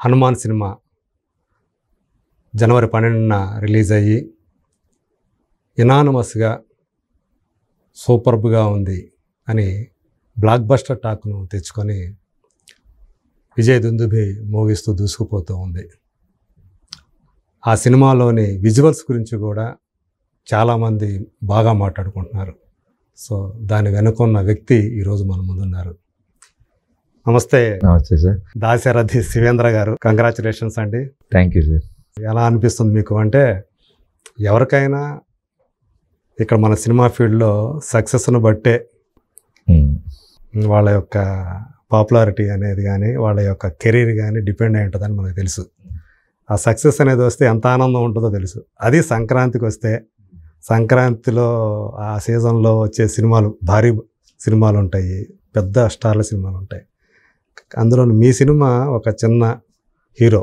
Hanuman cinema జనవరి 12న release అయ్యి యునానిమస్గా సూపర్బ్గా ఉంది అని బ్లాక్ బస్టర్ టాక్ను తెచ్చుకొని విజయ్ దుందుభి మోగిస్తూ దూసుకుపోతూ ఉంది. ఆ సినిమాలోని విజువల్స్ గురించి కూడా చాలామంది బాగా మాట్లాడుకుంటున్నారు. సో దాని వెనుకున్న వ్యక్తి ఈరోజు మన ముందున్నారు. నమస్తే. నమస్తే సార్. దాశరథి శివేంద్ర గారు, కంగ్రాచులేషన్స్ అండి. Thank you sir. ఎలా అనిపిస్తుంది మీకు అంటే, ఎవరికైనా ఇక్కడ మన సినిమా ఫీల్డ్లో సక్సెస్ను బట్టే వాళ్ళ యొక్క పాపులారిటీ అనేది కానీ వాళ్ళ యొక్క కెరీర్ కానీ డిపెండ్ అయి ఉంటుందని మనకు తెలుసు. ఆ సక్సెస్ అనేది వస్తే ఎంత ఆనందం ఉంటుందో తెలుసు. అది సంక్రాంతికి వస్తే, సంక్రాంతిలో ఆ సీజన్లో వచ్చే సినిమాలు, భారీ సినిమాలు ఉంటాయి, పెద్ద స్టార్ల సినిమాలు ఉంటాయి. అందులో మీ సినిమా ఒక చిన్న హీరో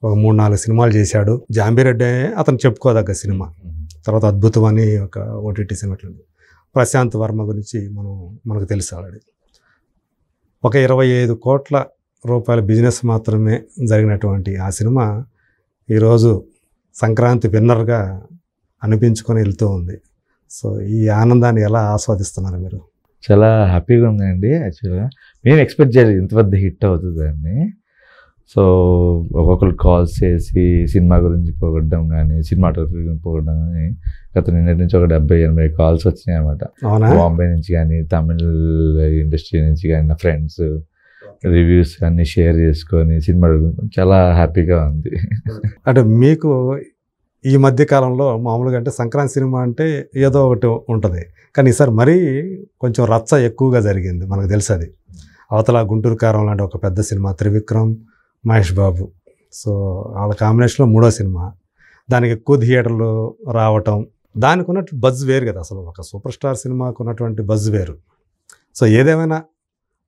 ఒక 3-4 సినిమాలు చేశాడు. జాంబిరెడ్డి అతను చెప్పుకోదగ్గ సినిమా. తర్వాత అద్భుతం అని ఒక ఓటీటీ సినిమా. ప్రశాంత్ వర్మ గురించి మనకు తెలుసు ఆల్రెడీ. ఒక 25 కోట్ల రూపాయల బిజినెస్ మాత్రమే జరిగినటువంటి ఆ సినిమా ఈరోజు సంక్రాంతి విన్నర్గా అనిపించుకొని వెళ్తూ ఉంది. సో ఈ ఆనందాన్ని ఎలా ఆస్వాదిస్తున్నారు మీరు? చాలా హ్యాపీగా ఉందండి. యాక్చువల్గా నేను ఎక్స్పెక్ట్ చేయలేదు ఇంత పెద్ద హిట్ అవుతుందని. సో ఒక్కొక్కరు కాల్స్ చేసి సినిమా గురించి పొగడడం కానీ, సినిమాటోగ్రఫీ గురించి పొగడడం కానీ, గత నిన్నటి నుంచి ఒక 70-80 కాల్స్ వచ్చినాయి అన్నమాట. బాంబే నుంచి కానీ, తమిళ్ ఇండస్ట్రీ నుంచి కానీ, నా ఫ్రెండ్స్ రివ్యూస్ అన్నీ షేర్ చేసుకొని సినిమా చాలా హ్యాపీగా ఉంది. అంటే మీకు ఈ మధ్య కాలంలో మామూలుగా అంటే సంక్రాంతి సినిమా అంటే ఏదో ఒకటి ఉంటుంది, కానీ ఈసారి మరీ కొంచెం రచ్చ ఎక్కువగా జరిగింది. మనకు తెలుసు అది. అవతల గుంటూరు కారం లాంటి ఒక పెద్ద సినిమా, త్రివిక్రమ్, మహేష్ బాబు. సో వాళ్ళ కాంబినేషన్లో 3వ సినిమా, దానికి ఎక్కువ థియేటర్లు రావటం, దానికి ఉన్నట్టు బజ్ వేరు కదా. అసలు ఒక సూపర్ స్టార్ సినిమాకు ఉన్నటువంటి బజ్ వేరు. సో ఏదేమైనా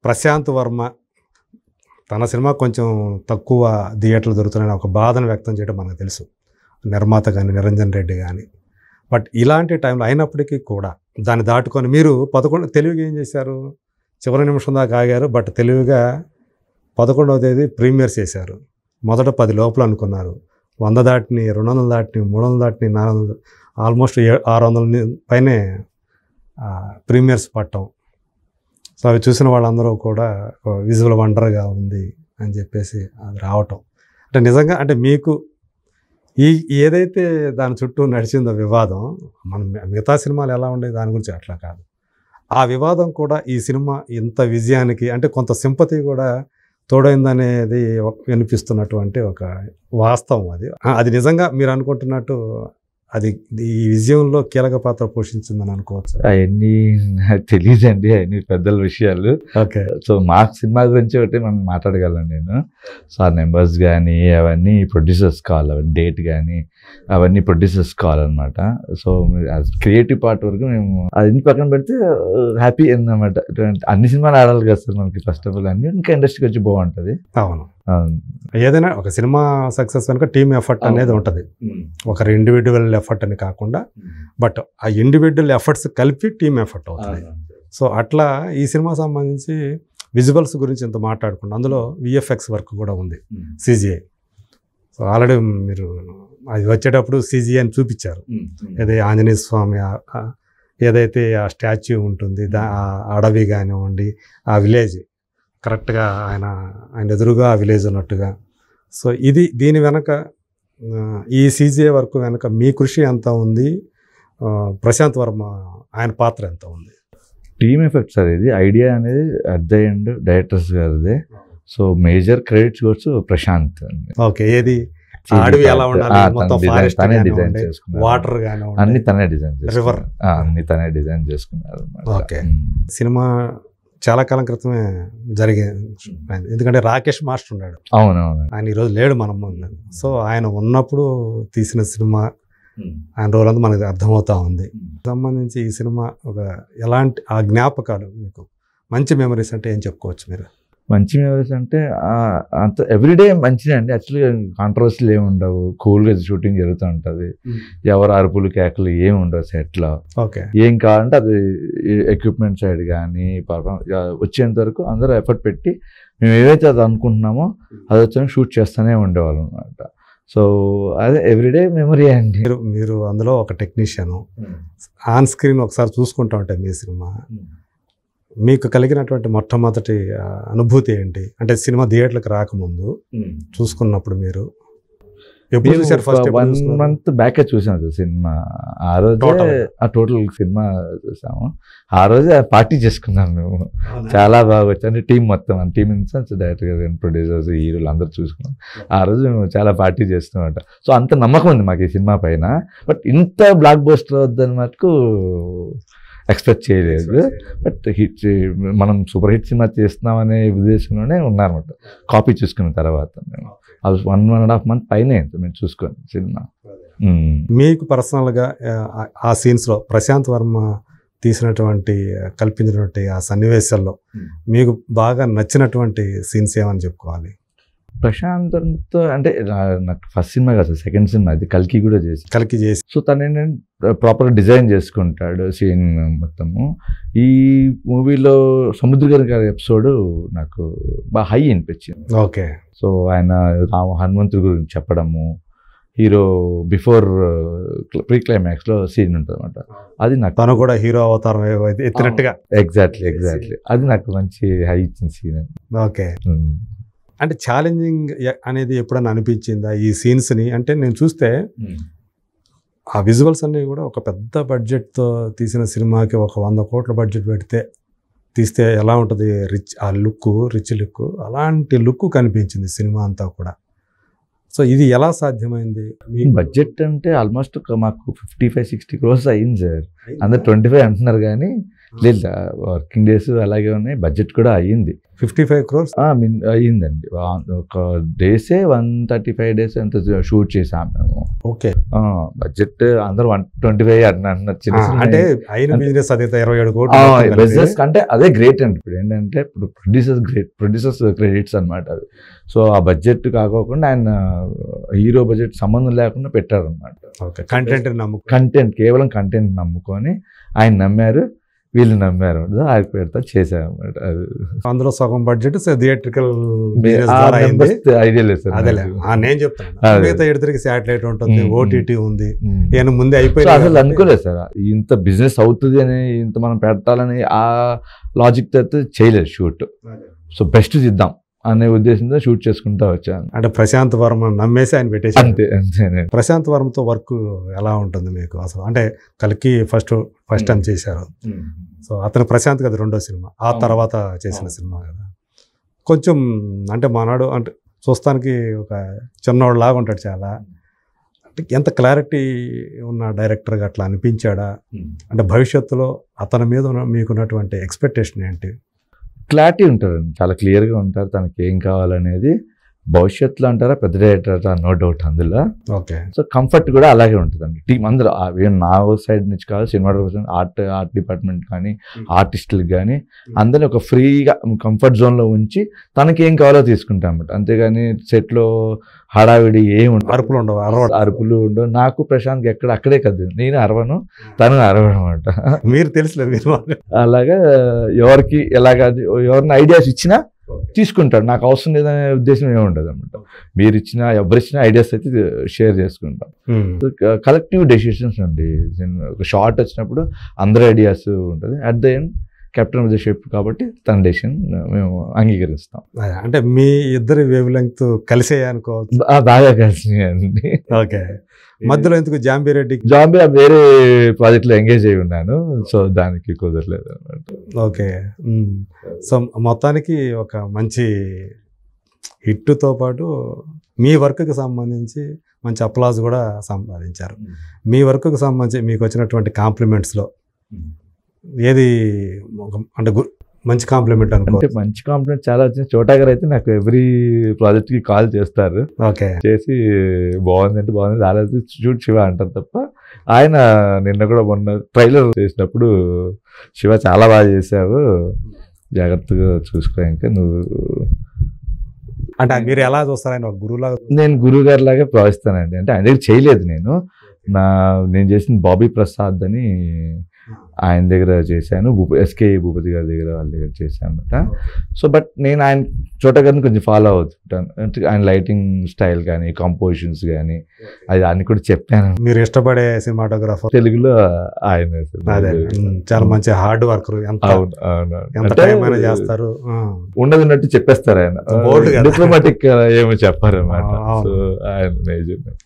ప్రశాంత్ వర్మ తన సినిమా కొంచెం తక్కువ థియేటర్లు దొరుకుతున్నాయని ఒక బాధను వ్యక్తం చేయడం మనకు తెలుసు, నిర్మాత కానీ నిరంజన్ రెడ్డి కానీ. బట్ ఇలాంటి టైంలో అయినప్పటికీ కూడా దాన్ని దాటుకొని మీరు 11 తెలివిగా ఏం చేశారు, చివరి నిమిషం దాకా ఆగారు. బట్ తెలివిగా 11వ తేదీ ప్రీమియర్స్ చేశారు. మొదట 10 లోపల అనుకున్నారు. 100 దాటిని, 200 దాటిని, 300 దాటిని, 400, ఆల్మోస్ట్ 600 పైనే ప్రీమియర్స్ పట్టడం. సో అవి చూసిన వాళ్ళందరూ కూడా విజువల్ వండర్గా ఉంది అని చెప్పేసి అది రావటం అంటే నిజంగా అంటే మీకు ఏదైతే దాని చుట్టూ నడిచిందో వివాదం, మనం మిగతా సినిమాలు ఎలా ఉండేది దాని గురించి అట్లా కాదు, ఆ వివాదం కూడా ఈ సినిమా ఇంత విజయానికి అంటే కొంత సింపతి కూడా తోడైందనేది వినిపిస్తున్నటువంటి ఒక వాస్తవం. అది నిజంగా మీరు అనుకుంటున్నట్టు అది ఈ విజయంలో కీలక పాత్ర పోషించిందని అనుకోవచ్చు. అవన్నీ నాకు తెలియదండి, అవన్నీ పెద్దల విషయాలు. ఓకే. సో మా సినిమా గురించి ఒకటి మనం మాట్లాడగలను నేను. సో ఆ నెంబర్స్ కానీ అవన్నీ ప్రొడ్యూసర్స్ కావాలి, అవన్నీ డేట్ కానీ అవన్నీ ప్రొడ్యూసర్స్ కావాలన్నమాట. సో క్రియేటివ్ పార్ట్ వరకు మేము అది పక్కన పెడితే హ్యాపీ అయిందన్నమాట. అన్ని సినిమాలు ఆడాలి కదా సార్ మనకి. ఫస్ట్ ఆఫ్ ఆల్ అన్ని ఇంకా ఇండస్ట్రీకి వచ్చి బాగుంటుంది. అవును, ఏదైనా ఒక సినిమా సక్సెస్ కనుక టీమ్ ఎఫర్ట్ అనేది ఉంటుంది. ఒకరి ఇండివిజువల్ ఎఫర్ట్ అని కాకుండా, బట్ ఆ ఇండివిజువల్ ఎఫర్ట్స్ కలిపి టీమ్ ఎఫర్ట్ అవుతుంది. సో అట్లా ఈ సినిమా సంబంధించి విజువల్స్ గురించి ఇంత మాట్లాడుకుంటాం. అందులో విఎఫ్ఎక్స్ వర్క్ కూడా ఉంది, సిజిఐ. సో ఆల్రెడీ మీరు అది వచ్చేటప్పుడు సిజిఐ అని చూపించారు. ఏదో ఆంజనేయ స్వామి ఏదైతే ఆ స్టాచ్యూ ఉంటుంది, ఆ అడవి కానివ్వండి, ఆ విలేజ్ కరెక్ట్గా ఆయన ఎదురుగా ఆ విలేజ్ ఉన్నట్టుగా. సో దీని వెనక ఈ సిజిఐ వర్క్ వెనక మీ కృషి ఎంత ఉంది, ప్రశాంత్ వర్మ ఆయన పాత్ర ఎంత ఉంది? Team effect sir. ఇది ఐడియా అనేది అట్ ద ఎండ్ డైరెక్టర్స్ గారిదే. సో మేజర్ క్రెడిట్స్ కూడా ప్రశాంత్. ఓకే. ఏది అడవి ఎలా ఉండాలి, మొత్తం ఫారెస్ట్ కానివ్వండి, వాటర్ కానివ్వండి, అన్ని తనే డిజైన్, రివర్ అన్ని తనే డిజైన్ చేసుకున్నారు. ఓకే. సినిమా చాలా కాలం క్రితమే జరిగింది, ఎందుకంటే రాకేష్ మాస్టర్ ఉన్నాడు. అవునవును. ఆయన ఈరోజు లేడు మనం ముందు. సో ఆయన ఉన్నప్పుడు తీసిన సినిమా, ఆయన రోల్ అంతా మనకు అర్థమవుతా ఉంది. సంబంధించి ఈ సినిమా ఒక ఎలాంటి ఆ జ్ఞాపకాలు మీకు మంచి మెమరీస్ అంటే ఏం చెప్పుకోవచ్చు మీరు? మంచి మెమరీస్ అంటే అంత ఎవ్రీడే మంచిదే అండి. యాక్చువల్గా కాంట్రవర్సీలు ఏమి ఉండవు, కూల్గా షూటింగ్ జరుగుతూ ఉంటుంది. ఎవరు అరుపులు కేకలు ఏమి ఉండవు సెట్లో. ఓకే. ఏం కావాలంటే అది ఎక్విప్మెంట్ సైడ్ కానీ వచ్చేంత వరకు అందరూ ఎఫర్ట్ పెట్టి మేము ఏవైతే అది అనుకుంటున్నామో అది వచ్చి షూట్ చేస్తూనే ఉండేవాళ్ళం అనమాట. సో అదే ఎవ్రీడే మెమరీ అండి. మీరు అందులో ఒక టెక్నీషియను, ఆన్ స్క్రీన్ ఒకసారి చూసుకుంటా ఉంటాయి మీ సినిమా. మీకు కలిగినటువంటి మొట్టమొదటి అనుభూతి ఏంటి? అంటే సినిమా థియేటర్లకు రాకముందు చూసుకున్నప్పుడు మీరు ఎప్పుడు చూసారు? ఫస్ట్ 1 month బ్యాక్ చూసాను సినిమా. ఆ రోజు టోటల్ సినిమా చూసాము. ఆ రోజే పార్టీ చేసుకున్నాం మేము. చాలా బాగా వచ్చి అంటే టీం మొత్తం టీం ఇన్ సెన్స్ డైరెక్టర్ గారు, ప్రొడ్యూసర్స్, హీరోలు అందరూ చూసుకున్నాం. ఆ రోజు మేము చాలా పార్టీ చేస్తున్నామంట. సో అంత నమ్మకం ఉంది మాకు ఈ సినిమా పైన. బట్ ఇంత బ్లాక్ బస్టర్ వద్దని మటుకు ఎక్స్పెక్ట్ చేయలేదు. బట్ హిట్ మనం సూపర్ హిట్ సినిమా చేస్తున్నామనే ఉద్దేశంలోనే ఉన్నారన్నమాట. కాపీ చూసుకున్న తర్వాత మేము 1.5 month పైనే మేము చూసుకోండి సినిమా. మీకు పర్సనల్గా ఆ సీన్స్లో ప్రశాంత్ వర్మ తీసినటువంటి కల్పించినటువంటి ఆ సన్నివేశాల్లో మీకు బాగా నచ్చినటువంటి సీన్స్ ఏమని చెప్పుకోవాలి? ప్రశాంత్ వర్మతో అంటే నాకు ఫస్ట్ సినిమా కాదు, సెకండ్ సినిమా అది. కల్కి కూడా చేసి సో తను ఏంటంటే ప్రాపర్గా డిజైన్ చేసుకుంటాడు సీన్ మొత్తము. ఈ మూవీలో సముద్ర గారి ఎపిసోడ్ నాకు బాగా హై అనిపించింది. ఓకే. సో ఆయన హనుమంతుడి గురించి చెప్పడము, హీరో బిఫోర్ ప్రీ క్లైమాక్స్లో సీన్ ఉంటుంది అనమాట. అది నాకు తను కూడా హీరో అవతారం ఎత్తినట్టుగా ఎగ్జాక్ట్లీ అది నాకు మంచి హై ఇచ్చిన సీన్. ఓకే. అంటే ఛాలెంజింగ్ అనేది ఎప్పుడైనా అనిపించిందా ఈ సీన్స్ని? అంటే నేను చూస్తే ఆ విజువల్స్ అన్నీ కూడా ఒక పెద్ద బడ్జెట్తో తీసిన సినిమాకి ఒక 100 కోట్ల బడ్జెట్ తీస్తే ఎలా ఉంటుంది ఆ రిచ్ లుక్, అలాంటి లుక్ కనిపించింది సినిమా అంతా కూడా. సో ఇది ఎలా సాధ్యమైంది? బడ్జెట్ అంటే ఆల్మోస్ట్ మాకు 55-60 crores అయింది సార్. అందరు 25 అంటున్నారు కానీ లేదు, వర్కింగ్ డేస్ అలాగే ఉన్నాయి. బడ్జెట్ కూడా అయ్యింది. 55 crores అయ్యిందండి. ఒక డేసే 135 days అంత షూట్ చేసాం మేము. ఓకే. బడ్జెట్ అందరూ 125 అంటున్నారు. అంటే అయిన బిజినెస్ అదే 27 కోట్లు బిజినెస్ అంటే అదే గ్రేట్ అండి. ఇప్పుడు ఏంటంటే ఇప్పుడు ప్రొడ్యూసర్స్ క్రెడిట్స్ అనమాట అవి. సో ఆ బడ్జెట్ కాకోకుండా ఆయన హీరో బడ్జెట్ సంబంధం లేకుండా పెట్టారు అనమాట. కంటెంట్ కేవలం కంటెంట్ నమ్ముకొని ఆయన నమ్మారు, వీళ్ళు నమ్మారు, ఆయన పేరుతో చేశారు అనమాట. అది అందులో సగం బడ్జెట్ థియేట్రికల్ ఐడియా లేదు సార్. నేను చెప్తాను, శాటిలైట్ ఉంటుంది, ఓటీటీ ఉంది, నేను ముందే అయిపోయి అసలు అనుకోలేదు సార్ ఇంత బిజినెస్ అవుతుంది అని, ఇంత మనం పెట్టాలని ఆ లాజిక్ అయితే చేయలేదు షూట్. సో బెస్ట్ ఇద్దాం అనే ఉద్దేశంతో షూట్ చేసుకుంటా వచ్చాను. అంటే ప్రశాంత్ వర్మ నమ్మేసి ఆయన పెట్టేసి. అంతే. ప్రశాంత్ వర్మతో వర్క్ ఎలా ఉంటుంది మీకు అసలు? అంటే కల్కి ఫస్ట్ టైం చేశారు. సో అతను ప్రశాంత్ కదా రెండో సినిమా, ఆ తర్వాత చేసిన సినిమా కదా. కొంచెం అంటే మనవాడు అంటే చూస్తానికి ఒక చిన్నవాడు లాగా ఉంటాడు చాలా. అంటే ఎంత క్లారిటీ ఉన్న డైరెక్టర్గా అట్లా అనిపించాడా? అంటే భవిష్యత్తులో అతని మీద మీకున్నటువంటి ఎక్స్పెక్టేషన్ ఏంటి? క్లారిటీ ఉంటారండి, చాలా క్లియర్గా ఉంటారు తనకి ఏం కావాలనేది. భవిష్యత్తులో అంటారా పెద్ద డైరెక్టర్ అంటారా, నో డౌట్ అందులో. ఓకే. సో కంఫర్ట్ కూడా అలాగే ఉంటుందండి. టీం అందరూ నా సైడ్ నుంచి కాదు, సినిమాటోగ్రఫర్, ఆర్ట్ డిపార్ట్మెంట్ కానీ ఆర్టిస్టులకు కానీ అందరినీ ఒక ఫ్రీగా కంఫర్ట్ జోన్లో ఉంచి తనకి ఏం కావాలో తీసుకుంటాం అన్నమాట. అంతేగాని సెట్లో హడావిడి ఏమి ఉండవు, అరుపులు ఉండవు. నాకు ప్రశాంత్ అక్కడే కదా, నేను అరవను, తను అరవడం అనమాట. మీరు తెలుసులే, మీరు అలాగా ఎవరికి ఎలాగా ఎవరిని ఐడియాస్ ఇచ్చినా తీసుకుంటాడు. నాకు అవసరం లేదనే ఉద్దేశం ఏమి ఉండదు అనమాట. మీరు ఇచ్చిన ఎవరిచ్చిన ఐడియాస్ అయితే షేర్ చేసుకుంటాం. కలెక్టివ్ డెసిషన్స్ అండి. ఒక షార్ట్ వచ్చినప్పుడు అందరి ఐడియాస్ ఉంటుంది. At the end captain of the ship కాబట్టి తన డెసిషన్ మేము అంగీకరిస్తాం. అంటే మీ ఇద్దరి వేవ్ లెంగ్త్ కలిసే అనుకోవచ్చు. బాగా కలిసినాయండి. ఓకే. మధ్యలో ఎందుకు జాంబీ వేరే ప్రాజెక్ట్లో ఎంగేజ్ అయి ఉన్నాను, సో దానికి కుదరలేదు అన్నమాట. ఓకే. సో మొత్తానికి ఒక మంచి హిట్తో పాటు మీ వర్క్కి సంబంధించి మంచి అప్లాజ్ కూడా సంపాదించారు. మీ వర్క్కి సంబంధించి మీకు వచ్చినటువంటి కాంప్లిమెంట్స్లో ఏది అంటే మంచి కాంప్లిమెంట్ అంటే? మంచి కాంప్లిమెంట్ చాలా వచ్చింది. చోటా గారు అయితే నాకు ఎవ్రీ ప్రాజెక్ట్కి కాల్ చేస్తారు. ఓకే. చేసి బాగుందంటే బాగుంది, రాలేదు షూట్ శివ అంటారు తప్ప. ఆయన నిన్న కూడా మొన్న ట్రైలర్ చేసినప్పుడు శివ చాలా బాగా చేసావు, జాగ్రత్తగా చూసుకో, ఇంకా నువ్వు అంటే మీరు ఎలా చూస్తారు? ఆయన గురువులాగా? నేను గురువు గారి లాగా భావిస్తానండి. అంటే ఆయన దగ్గర చేయలేదు నేను చేసిన బాబీ ప్రసాద్ అని ఆయన దగ్గర చేశాను, ఎస్కే భూపతి గారి దగ్గర వాళ్ళ దగ్గర చేశాను అనమాట. సో బట్ నేను ఆయన చోట గారిని కొంచెం ఫాలో అవుతుంటాను, అంటే ఆయన లైటింగ్ స్టైల్ కానీ కంపోజిషన్స్ కానీ అది అన్ని కూడా చెప్పాను. మీరు ఇష్టపడే సినిమాటోగ్రాఫర్ తెలుగులో ఆయన అదే చాలా మంచి హార్డ్ వర్కర్, ఎంత అవును అవును ఎంత అంటే టైం అయినా చేస్తారు. ఉన్నది ఉన్నట్టు చెప్పేస్తారు ఆయన, Bold కదా. డిప్లొమాటిక్ ఏమో చెప్పారన్నమాట. అవును. సో ఆయన మేజర్